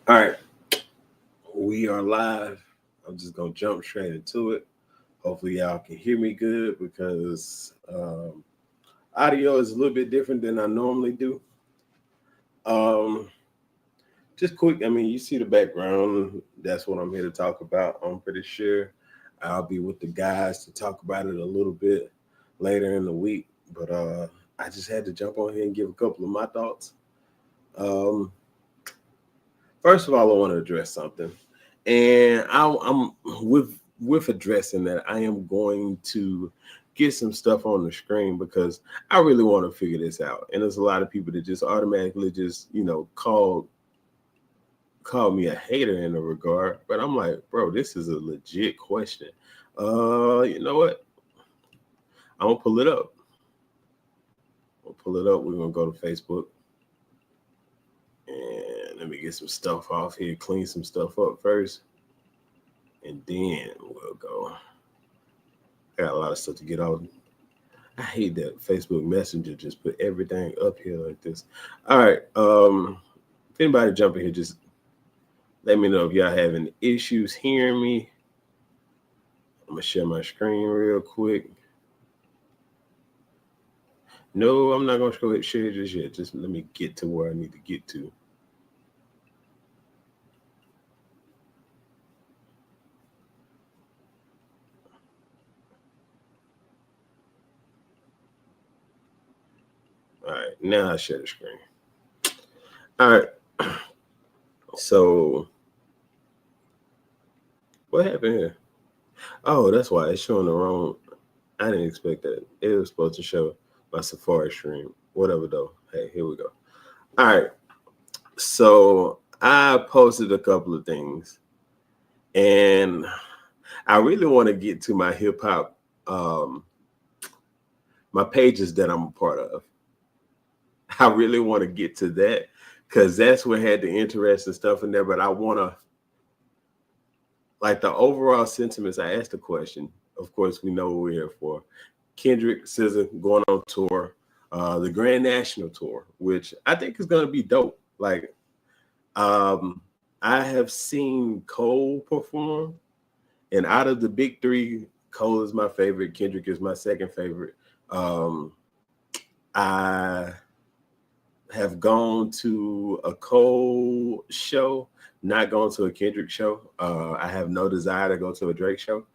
All right, we are live. I'm just gonna jump straight into it. Hopefully, y'all can hear me good because audio is a little bit different than I normally do. Um, just quick, I mean, you see the background. That's what I'm here to talk about. I'm pretty sure I'll be with the guys to talk about it a little bit later in the week. But I just had to jump on here and give a couple of my thoughts. Um, First of all, I want to address something, and I'm with addressing that. I am going to get some stuff on the screen because I really want to figure this out. And there's a lot of people that just automatically just call me a hater in the regard, but I'm like, bro, this is a legit question. You know what? I'm gonna pull it up. We'll pull it up. We're gonna go to Facebook. And let me get some stuff off here, clean some stuff up first, and then we'll go. I got a lot of stuff to get off. I hate that Facebook Messenger just put everything up here like this. All right. If anybody jumping here, just let me know if y'all having issues hearing me. I'm gonna share my screen real quick. No, I'm not gonna share just yet. Just let me get to where I need to get to. All right, now I share the screen. All right. So what happened here? Oh, that's why it's showing the wrong. I didn't expect that. It was supposed to show my Safari stream. Whatever though. Hey, here we go. All right. So I posted a couple of things, and I really want to get to my hip hop, my pages that I'm a part of. I really want to get to that because that's what had the interesting stuff in there. But I want to, like, the overall sentiments. I asked the question. Of course, we know what we're here for. Kendrick, SZA going on tour, the Grand National Tour, which I think is going to be dope. Like, I have seen Cole perform, and out of the big three, Cole is my favorite. Kendrick is my second favorite. I have gone to a Cole show, not gone to a Kendrick show. I have no desire to go to a Drake show.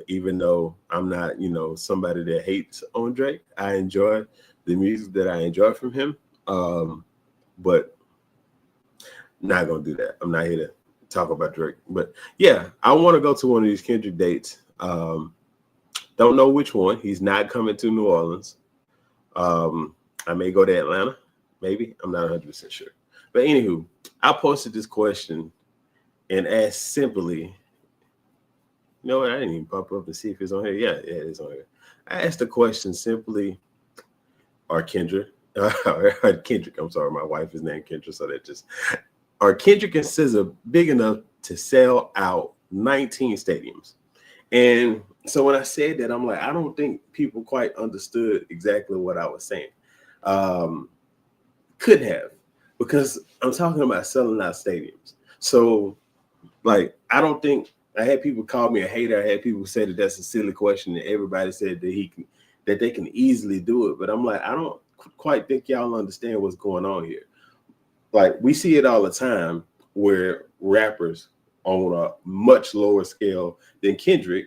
Even though I'm not, somebody that hates on Drake. I enjoy the music that I enjoy from him. But not gonna do that. I'm not here to talk about Drake. But yeah, I want to go to one of these Kendrick dates. Don't know which one. He's not coming to New Orleans. I may go to Atlanta. Maybe. I'm not 100% sure. But anywho, I posted this question and asked simply, you know what? I didn't even pop up to see if it's on here. Yeah, it is on here. I asked the question simply, are Kendrick, I'm sorry, my wife is named Kendra, so that just, are Kendrick and SZA big enough to sell out 19 stadiums? And so when I said that, I'm like, I don't think people quite understood exactly what I was saying. Could have, because I'm talking about selling out stadiums. So, like, I don't think, I had people call me a hater. I had people say that that's a silly question, and everybody said that they can easily do it. But I'm like, I don't quite think y'all understand what's going on here. Like, we see it all the time where rappers on a much lower scale than Kendrick,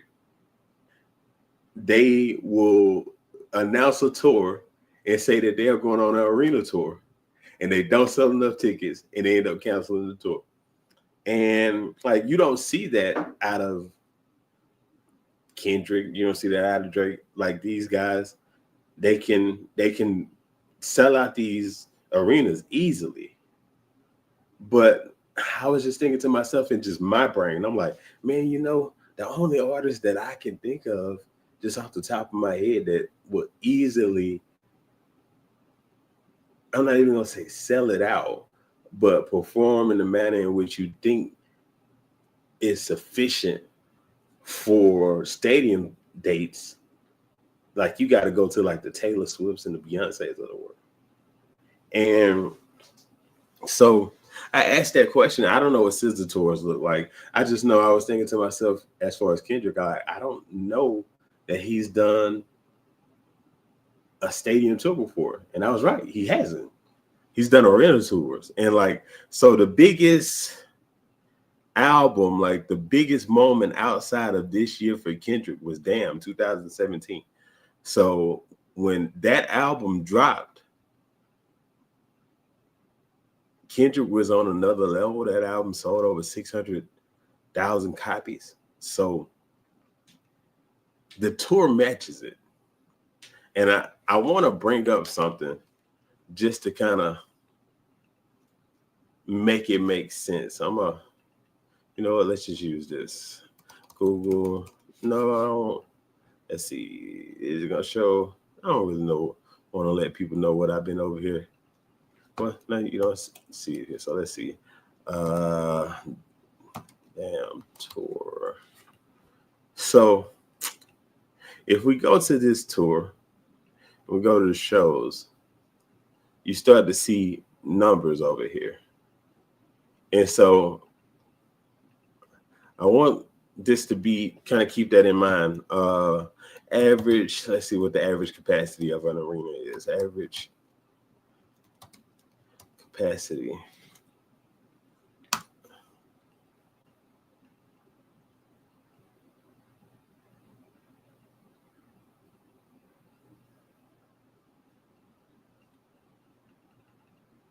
they will announce a tour and say that they are going on an arena tour, and they don't sell enough tickets, and they end up canceling the tour. And like, you don't see that out of Kendrick, you don't see that out of Drake. Like, these guys, they can sell out these arenas easily. But I was just thinking to myself in just my brain, I'm like, man, the only artist that I can think of just off the top of my head that would easily, I'm not even gonna say sell it out, but perform in the manner in which you think is sufficient for stadium dates. Like, you got to go to like the Taylor Swifts and the Beyoncés of the world. And so I asked that question. I don't know what SZA tours look like. I just know I was thinking to myself, as far as Kendrick, I don't know that he's done a stadium tour before. And I was right. He hasn't. He's done arena tours. And like, so the biggest album, like the biggest moment outside of this year for Kendrick was Damn 2017. So when that album dropped, Kendrick was on another level. That album sold over 600,000 copies. So the tour matches it. And I want to bring up something just to kind of make it make sense. You know what? Let's just use this. Google. No, I don't. Let's see. Is it going to show? I don't really know. Want to let people know what I've been over here. Well, now you don't see it here. So let's see. Damn tour. So if we go to this tour, we go to the shows, you start to see numbers over here. And so I want this to be kind of keep that in mind. Average, let's see what the average capacity of an arena is. Average capacity.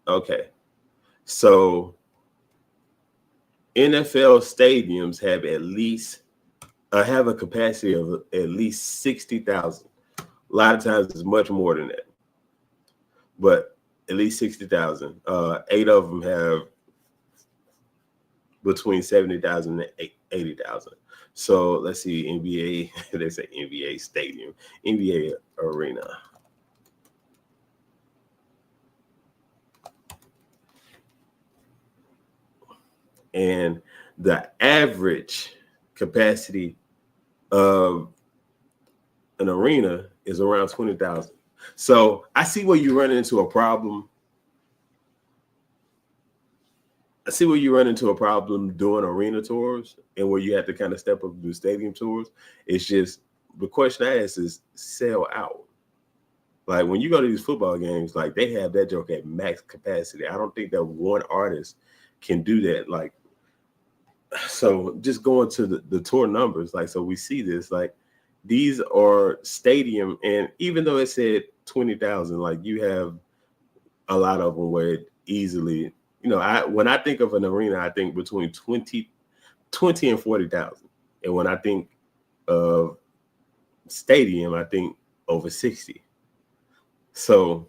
Okay. So NFL stadiums have at least have a capacity of at least 60,000. A lot of times it's much more than that, but at least 60,000. 8 of them have between 70,000 and 80,000. So let's see, NBA, they say NBA stadium, NBA arena. And the average capacity of an arena is around 20,000. So I see where you run into a problem. I see where you run into a problem doing arena tours and where you have to kind of step up and do stadium tours. It's just the question I ask is sell out. Like when you go to these football games, like they have that joke at max capacity. I don't think that one artist can do that. Like, so just going to the tour numbers, like, so we see this, like these are stadium, and even though it said 20,000, like you have a lot of them where it easily, you know, when I think of an arena, I think between 20 and 40,000. And when I think of stadium, I think over 60. So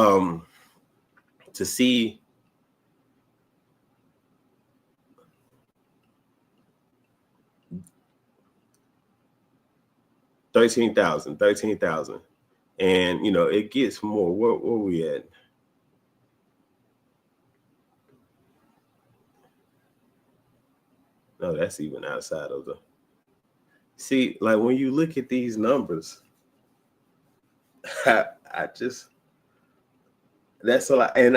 to see $13,000, and you know it gets more. Where we at? No, that's even outside of the. See, like when you look at these numbers, I just that's a lot, and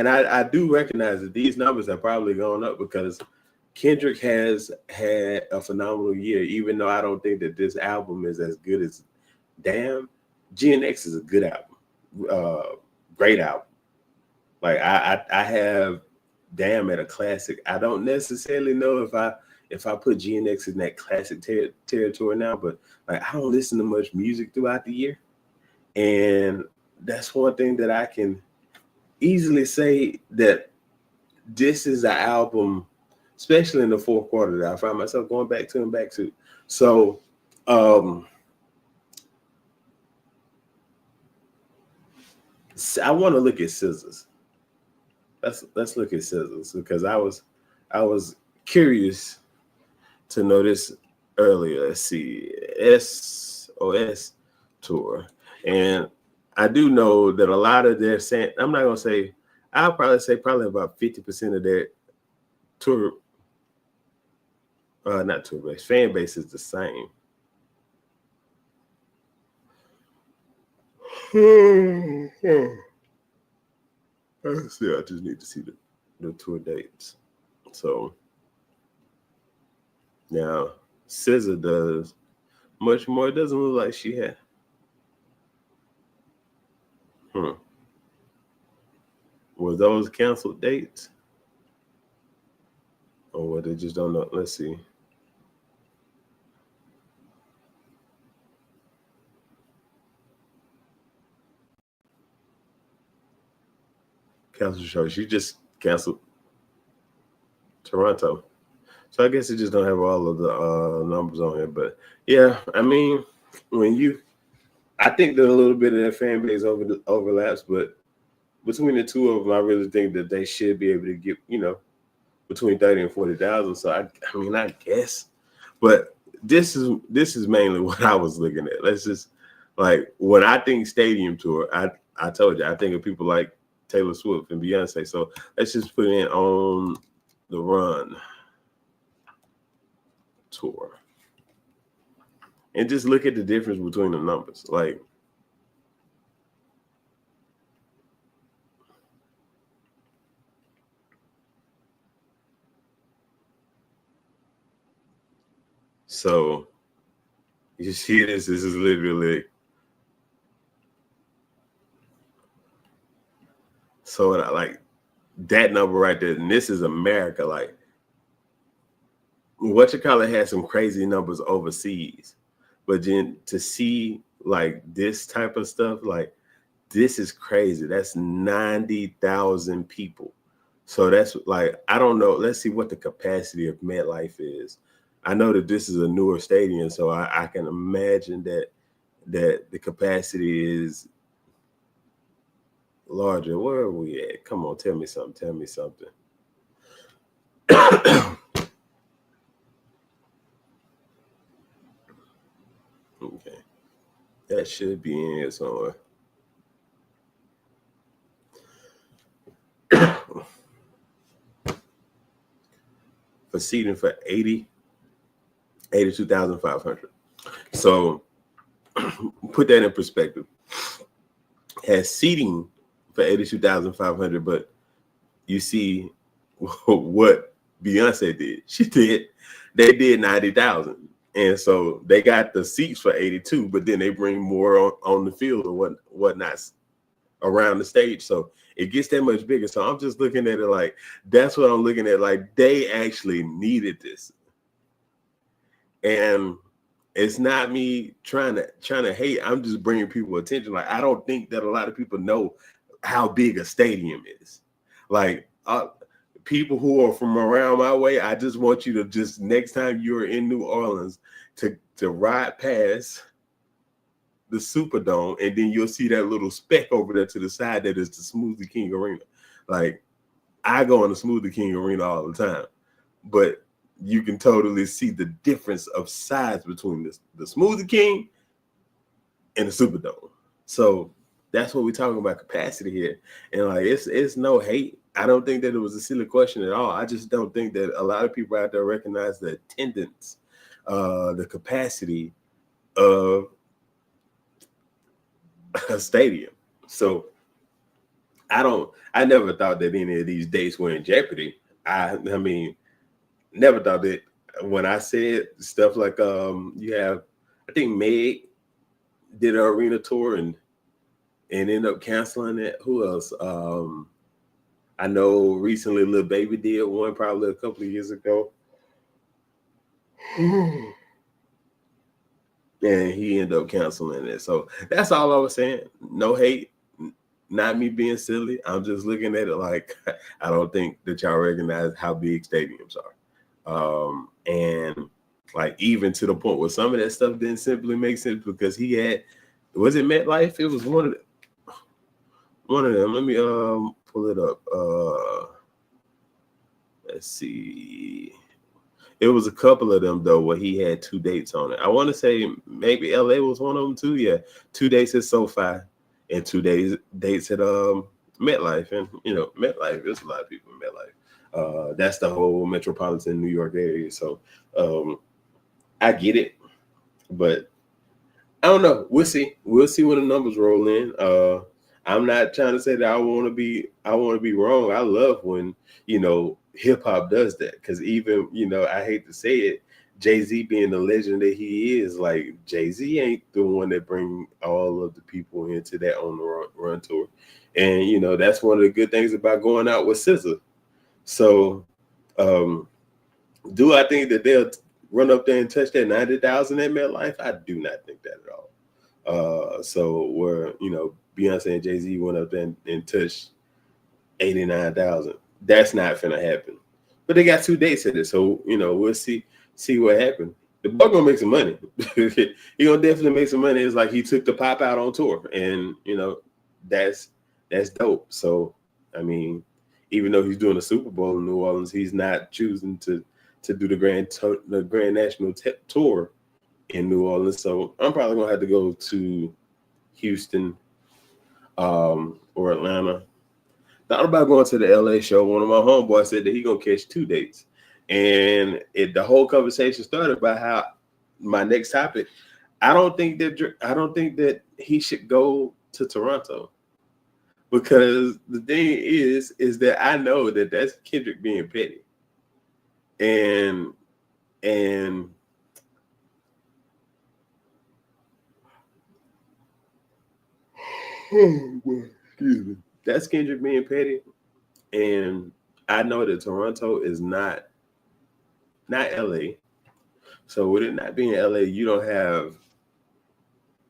I do recognize that these numbers have probably gone up because Kendrick has had a phenomenal year, even though I don't think that this album is as good as Damn. GNX is a good album, great album. Like I have Damn at a classic. I don't necessarily know if I put GNX in that classic territory now, but like I don't listen to much music throughout the year, and that's one thing that I can easily say that this is an album, especially in the fourth quarter, that I find myself going back to and back to. So I want to look at SZA's. Let's look at SZA's because I was curious to know this earlier. Let's see, SOS tour, and I do know that a lot of their I'm not gonna say. I'll probably say about 50% of their tour, not tour base, fan base is the same. Let's see. I just need to see that. the tour dates. So now SZA does much more. It doesn't look like she had. Were those canceled dates? Or what, they just don't know? Let's see. Canceled show. She just canceled Toronto. So I guess it just don't have all of the numbers on here. But yeah, I mean, I think that a little bit of that fan base overlaps, but between the two of them, I really think that they should be able to get, between 30 and 40,000. So I mean, I guess, but this is mainly what I was looking at. Let's just, like, when I think stadium tour, I told you I think of people like Taylor Swift and Beyonce. So let's just put in On the Run tour and just look at the difference between the numbers. Like, so you see this is literally, so like that number right there, and this is America. Like, what you call it had some crazy numbers overseas, but then to see like this type of stuff, like, this is crazy. That's 90,000 people. So that's like, I don't know. Let's see what the capacity of MetLife is. I know that this is a newer stadium, so I can imagine that the capacity is larger. Where are we at? Come on, tell me something. Okay, that should be in here somewhere. For seating for 82,500. So put that in perspective. Has seating for 82,500, but you see what Beyonce did. They did 90,000. And so they got the seats for 82, but then they bring more on the field or whatnot around the stage. So it gets that much bigger. So I'm just looking at it like, that's what I'm looking at. Like, they actually needed this. And it's not me trying to hate. I'm just bringing people attention. Like, I don't think that a lot of people know how big a stadium is. Like, people who are from around my way, I just want you to just, next time you're in New Orleans, to ride past the Superdome, and then you'll see that little speck over there to the side that is the Smoothie King Arena. Like, I go in the Smoothie King Arena all the time, but you can totally see the difference of size between the Smoothie King and the Superdome. So that's what we're talking about, capacity here. And like, it's no hate. I don't think that it was a silly question at all. I just don't think that a lot of people out there recognize the attendance, the capacity of a stadium. So I never thought that any of these dates were in jeopardy. I mean, never thought that. When I said stuff like, you have, I think Meg did an arena tour and ended up canceling it. Who else? I know recently Lil Baby did one probably a couple of years ago. And he ended up canceling it. So that's all I was saying. No hate, not me being silly. I'm just looking at it like, I don't think that y'all recognize how big stadiums are. And like, even to the point where some of that stuff didn't simply make sense because he had, was it MetLife? It was one of them. Let me pull it up. Let's see. It was a couple of them though where he had 2 dates on it. I want to say maybe LA was one of them too. Yeah, 2 dates at SoFi and 2 dates at MetLife. And MetLife, there's a lot of people in MetLife. That's the whole metropolitan New York area. So I get it, but I don't know. We'll see. We'll see when the numbers roll in. I'm not trying to say that I want to be wrong. I love when, hip hop does that, because even, I hate to say it, Jay-Z being the legend that he is, like, Jay-Z ain't the one that bring all of the people into that on the run tour. And, that's one of the good things about going out with SZA. So, do I think that they'll run up there and touch that 90,000 at MetLife? I do not think that at all. So where, Beyonce and Jay-Z went up there and touched 89,000. That's not finna happen. But they got 2 dates at it, so we'll see what happens. The boy gonna make some money. He gonna definitely make some money. It's like he took the pop out on tour, and that's dope. So I mean, even though he's doing a Super Bowl in New Orleans, he's not choosing to do the Grand National Tour in New Orleans. So I'm probably gonna have to go to Houston, or Atlanta. Thought about going to the LA show. One of my homeboys said that he gonna catch 2 dates, and the whole conversation started about how my next topic. I don't think that he should go to Toronto, because the thing is that I know that that's Kendrick being petty, and oh boy, excuse me. That's Kendrick being petty, and I know that Toronto is not LA. So with it not being LA, you don't have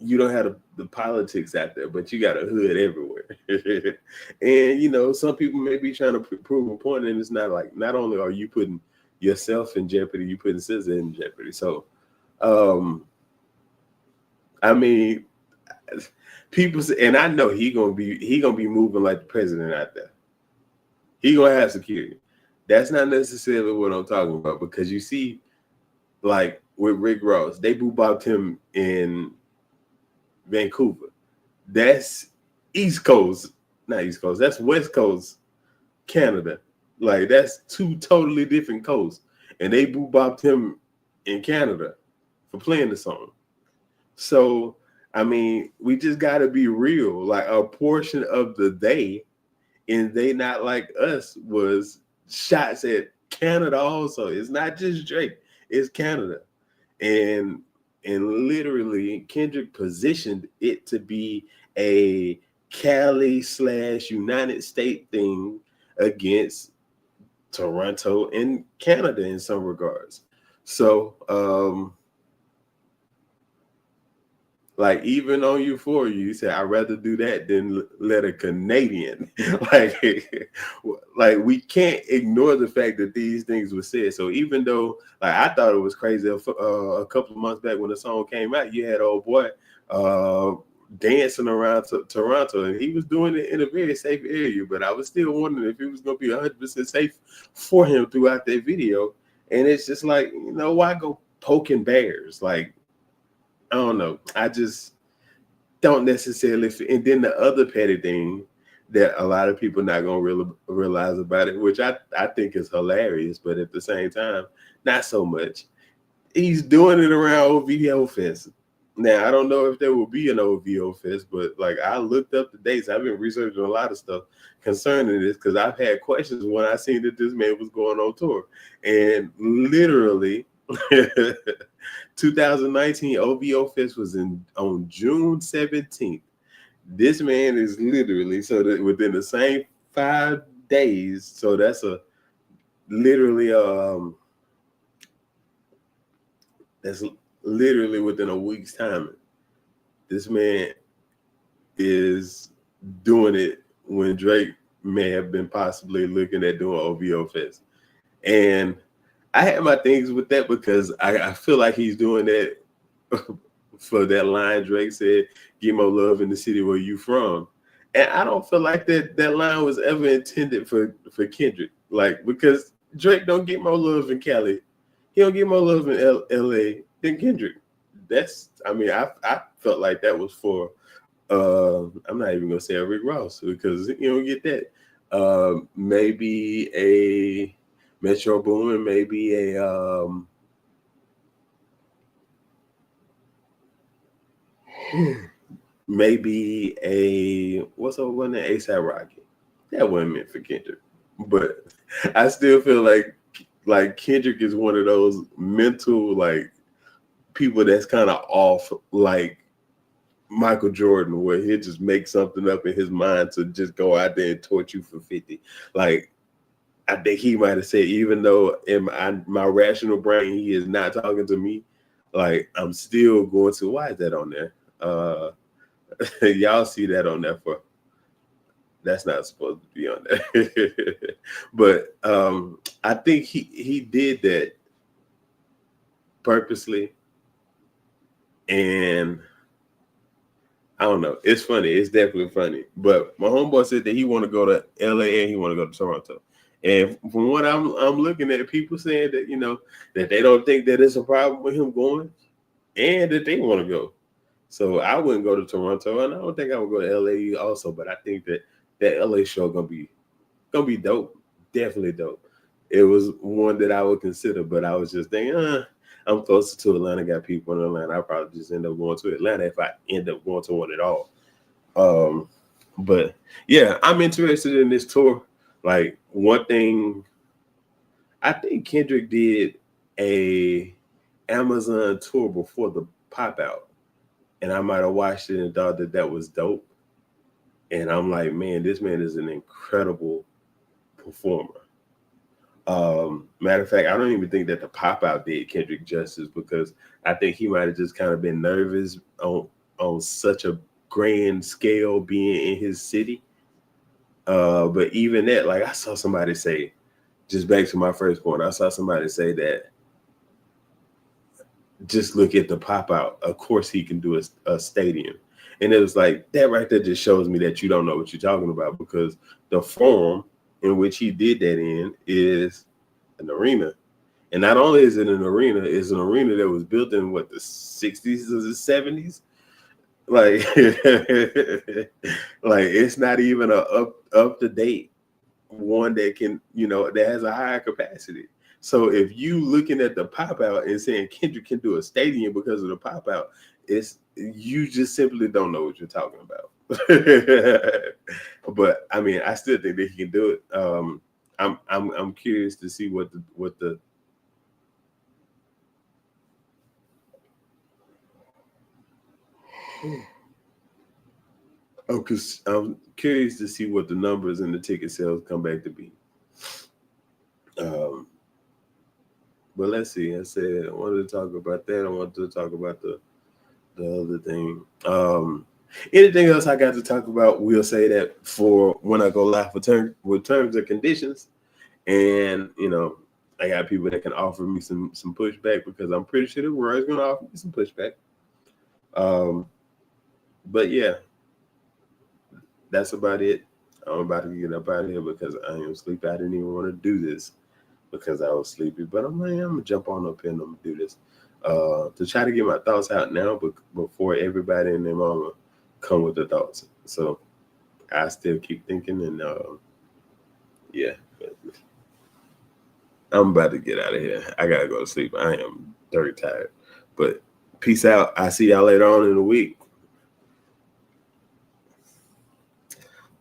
the politics out there, but you got a hood everywhere. And some people may be trying to prove a point, and it's not like, not only are you putting yourself in jeopardy, you putting SZA in jeopardy. So I mean, people say, and I know he gonna be moving like the president out there. He gonna have security. That's not necessarily what I'm talking about, because you see, like with Rick Ross, they boo-bopped him in Vancouver. That's East Coast, not East Coast. That's West Coast, Canada. Like, that's 2 totally different coasts, and they boo-bopped him in Canada for playing the song. So I mean, we just got to be real. Like, a portion of the They and They Not Like Us was shots at Canada also. It's not just Drake, it's Canada. And literally Kendrick positioned it to be a Cali/United States thing against Toronto and Canada in some regards. So like, even on Euphoria, you said, I'd rather do that than let a Canadian. like we can't ignore the fact that these things were said. So even though, like, I thought it was crazy a couple of months back when the song came out, you had old boy dancing around Toronto, and he was doing it in a very safe area. But I was still wondering if it was going to be 100% safe for him throughout that video. And it's just like, why go poking bears? Like, I don't know. I just don't necessarily. And then the other petty thing that a lot of people not gonna realize about it, which I think is hilarious, but at the same time, not so much. He's doing it around OVO Fest. Now, I don't know if there will be an OVO Fest, but like, I looked up the dates. I've been researching a lot of stuff concerning this, because I've had questions when I seen that this man was going on tour, and literally. 2019 OVO Fest was on June 17th. This man is literally, so that within the same 5 days, so that's literally within a week's time. This man is doing it when Drake may have been possibly looking at doing OVO Fest. And I had my things with that, because I feel like he's doing that for that line Drake said, "Get more love in the city where you from." And I don't feel like that line was ever intended for Kendrick. Like, because Drake don't get more love in Cali. He don't get more love in LA than Kendrick. I felt like that was for I'm not even gonna say a Rick Ross, because you don't get that. Maybe a Metro Boomin, maybe a maybe what's up one that ASAP Rocky. That wasn't meant for Kendrick, but I still feel like Kendrick is one of those mental like people that's kind of off, like Michael Jordan, where he'll just make something up in his mind to just go out there and torch you for 50. Like, I think he might have said, even though in my rational brain, he is not talking to me, like, I'm still going to, why is that on there? Y'all see that on there for, that's not supposed to be on there. But I think he did that purposely. And I don't know. It's funny. It's definitely funny. But my homeboy said that he want to go to LA and he want to go to Toronto. And from what I'm looking at, people saying that, you know, that they don't think that it's a problem with him going and that they want to go. So I wouldn't go to Toronto, and I don't think I would go to LA also. But I think that LA show gonna be dope. Definitely dope. It was one that I would consider, but I was just thinking, I'm closer to Atlanta. Got people in Atlanta. I'll probably just end up going to Atlanta if I end up going to one at all. But yeah, I'm interested in this tour. Like, one thing, I think Kendrick did a Amazon tour before the pop out, and I might have watched it and thought that was dope. And I'm like, man, this man is an incredible performer. Matter of fact, I don't even think that the pop out did Kendrick justice, because I think he might have just kind of been nervous on such a grand scale being in his city. But even that, like, I saw somebody say, just back to my first point, I saw somebody say that just look at the pop out. Of course, he can do a stadium. And it was like, that right there just shows me that you don't know what you're talking about, because the form in which he did that in is an arena. And not only is it an arena, it's an arena that was built in what, the 60s or the 70s. Like, like, it's not even a up to date one that can, you know, that has a higher capacity. So if you looking at the pop out and saying Kendrick can do a stadium because of the pop out, it's, you just simply don't know what you're talking about. But I mean, I still think that he can do it. I'm curious to see what the because I'm curious to see what the numbers and the ticket sales come back to be. But let's see. I said I wanted to talk about that. I wanted to talk about the other thing. Anything else I got to talk about, we'll say that for when I go live with terms and conditions. And, you know, I got people that can offer me some pushback, because I'm pretty sure that Roy's going to offer me some pushback. But yeah, that's about it. I'm about to get up out of here because I am sleepy. I didn't even want to do this because I was sleepy, but I'm gonna jump on up here and I'm gonna do this to try to get my thoughts out now, but before everybody and their mama come with the thoughts. So I still keep thinking, and yeah, I'm about to get out of here. I gotta go to sleep. I am dirty tired, but peace out. I see y'all later on in the week.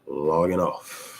Logging off.